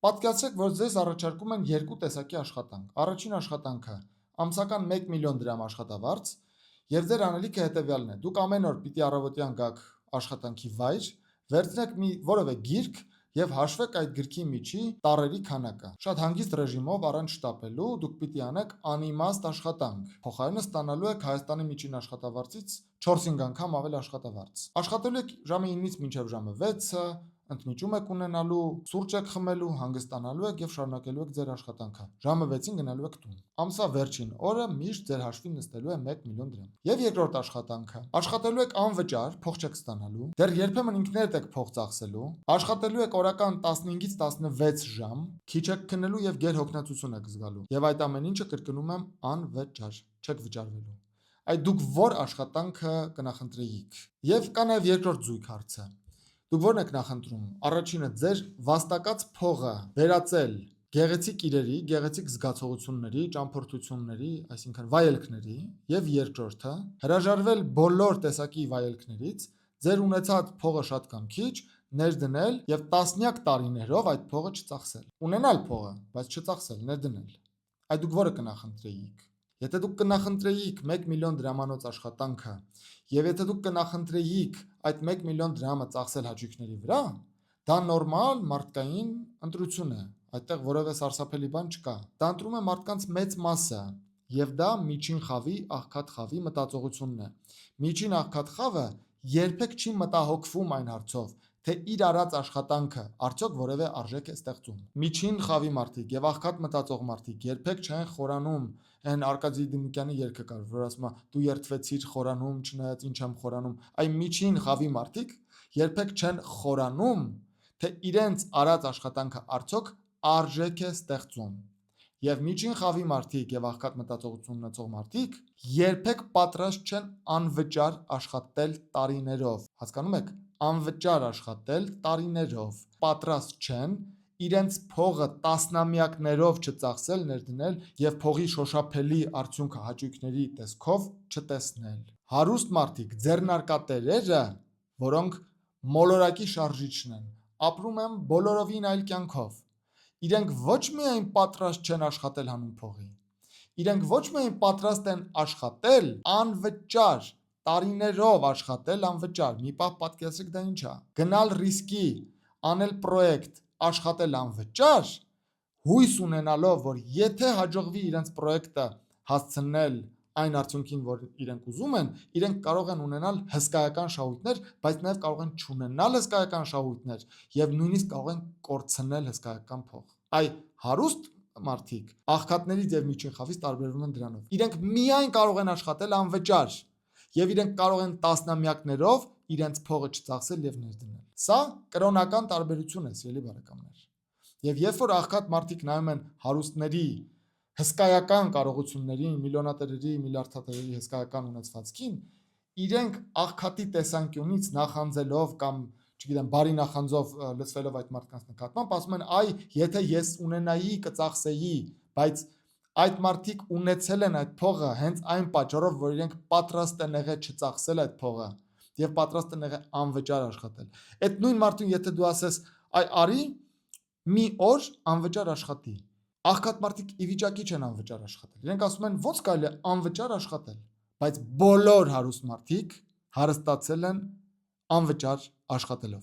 Պատկերացրեք, որ ձեզ առաջարկում են երկու տեսակի աշխատանք։ Առաջին աշխատանքը ամսական 1 միլիոն դրամ աշխատավարձ, եւ ձեր անելիքը հետեւյալն է. դուք ամեն օր պիտի առավոտյան գաք աշխատանքի վայր, վերցնեք մի որևէ գիրք եւ հաշվեք այդ գրքի միջի տառերի քանակը։ Շատ հանգիստ ռեժիմով առանց շտապելու դուք պիտի անեք անիմաստ աշխատանք։ Փոխարենը ստանալու եք Հայաստանի միջին աշխատավարձից 4-5 անգամ ավել աշխատավարձ։ Աշխատելու եք ժամը 9-ից մինչև ժամը 6-ը, ընդմիջում եք ունենալու, սուրճ եք խմելու, հանգստանալու եք եւ շարունակելու եք ձեր աշխատանքը։ Ժամը 6-ին գնալու եք տուն։ Ամսվա վերջին օրը միշտ ձեր հաշվին նստելու է 1 միլիոն դրամ։ Եվ երկրորդ աշխատանքը, աշխատելու եք անվճար, փող չեք ստանալու, դեռ երբեմն ինքներդ եք փող ծախսելու, աշխատելու եք օրական 15-ից 16 ժամ, քիչ եք քնելու եւ գերհոգնածություն եք զգալու։ Եվ այդ ամեն ինչը կրկնում եմ անվճար, չեք վճարվելու։ Այդ դուք ո՞ր աշխատանքը կնախընտրեիք։ Եվ կա նաեւ երկրորդ զույգ հարցը։ Դուք ո՞րն եք նախընտրում։ Առաջինը ձեր վաստակած փողը վերածել գեղեցիկ իրերի, գեղեցիկ զգացողությունների, ճամփորդությունների, այսինքն վայելքների, եւ երկրորդը հրաժարվել բոլոր տեսակի վայելքներից, ձեր ունեցած փողը շատ կամ քիչ ներդնել եւ տասնյակ տարիներով այդ փողը չծախսել։ Ունենալ փողը, բայց չծախսել, ներդնել։ Այդ դուք ո՞րը կնախընտրեիք։ Եթե դուք կնախընտրեիք 1 միլիոն դրամանոց աշխատանքը, եւ եթե դուք կնախընտրեիք այդ 1 միլիոն դրամը ծախսել հաճույքների վրա, դա նորմալ մարդկային ընտրություն է, այդտեղ որևէ սարսափելի բան չկա։ Դա ընտրում է մարդկանց մեծ մասը, եւ դա միջին խավի, աղքատ խավի մտածողությունն է։ Միջին աղքատ խավը երբեք չի մտահոգվում այն հարցով, թե իր արած աշխատանքը արդյոք որևէ արժեք է ստեղծում։ Միջին խավի մարդիկ եւ աղքատ մտածող մարդիկ երբեք չեն խորանում, այն Արկադի Դիմիկյանի երգը կար, որ ասում է դու երդվեցիր խորանում, չնայած ինչ եմ խորանում։ Այն միջին խավի մարդիկ երբեք չեն խորանում, թե իրենց արած աշխատանքը արդյոք արժեք է ստեղծում։ Եվ միջին խավի մարդիկ եւ աղքատ մտածողություն ունեցող մարդիկ երբեք պատրաստ չեն անվճար աշխատել տարիներով։ Հասկանում եք, անվճար աշխատել տարիներով, պատրաստ չեն իրենց փողը տասնամյակներով չծախսել, ներդնել եւ փողի շոշափելի արդյունքը հաճույքների տեսքով չտեսնել։ Հարուստ մարդիկ, ձեռնարկատերերը, որոնք մոլորակի շարժիչն են, ապրում են բոլորովին այլ կյանքով։ Իրենք ոչ միայն պատրաստ չեն աշխատել հանուն փողի, իրենք ոչ միայն պատրաստ են աշխատել անվճար, տարիներով աշխատել անվճար, մի պահ պատկերացրեք դա ինչ է, գնալ ռիսկի, անել պրոյեկտ, աշխատել անվճար, հույս ունենալով, որ եթե հաջողվի իրենց պրոյեկտը հասցնել այն արդյունքին, որ իրենք ուզում են, իրենք կարող են ունենալ հսկայական շահույթներ, բայց նաև կարող են չունենալ հսկայական շահույթներ եւ նույնիսկ կարող են կորցնել հսկայական փող։ Այ հարուստ մարդիկ աղքատներից եւ միջին խավից տարբերվում են դրանով։ Իրենք միայն կարող են աշխատել անվճար եւ իրենք կարող են տասնամյակներով իրենց փողը չծախսել եւ ներդնել։ Սա կրոնական տարբերություն է, սիրելի բարեկամներ։ Եվ երբ որ աղքատ մարդիկ նայում են հարուստների հսկայական կարողություններին, միլիոնատերերի, միլիարդատերերի հսկայական ունեցվածքին, իրենք աղքատի տեսանկյունից նախանձելով կամ, չգիտեմ, բարի նախանձով լցվելով այդ մարդկանց նկատմամբ, ասում են, այ, եթե ես ունենայի, կծախսեի, բայց այդ մարդիկ ունեցել են այդ փողը հենց այն պատճառով, որ իրենք պատրաստ են եղել չծախսել այդ փողը եւ պատրաստ են եղել անվճար աշխատել։ Այդ նույն մարդուն, եթե դու ասես, այ արի մի օր անվճար աշխատի, աղքատ մարդիկ ի վիճակի չեն անվճար աշխատել։ Իրենք ասում են ո՞նց կարելի է անվճար աշխատել, բայց բոլոր հարուստ մարդիկ հարստացել են անվճար աշխատելով։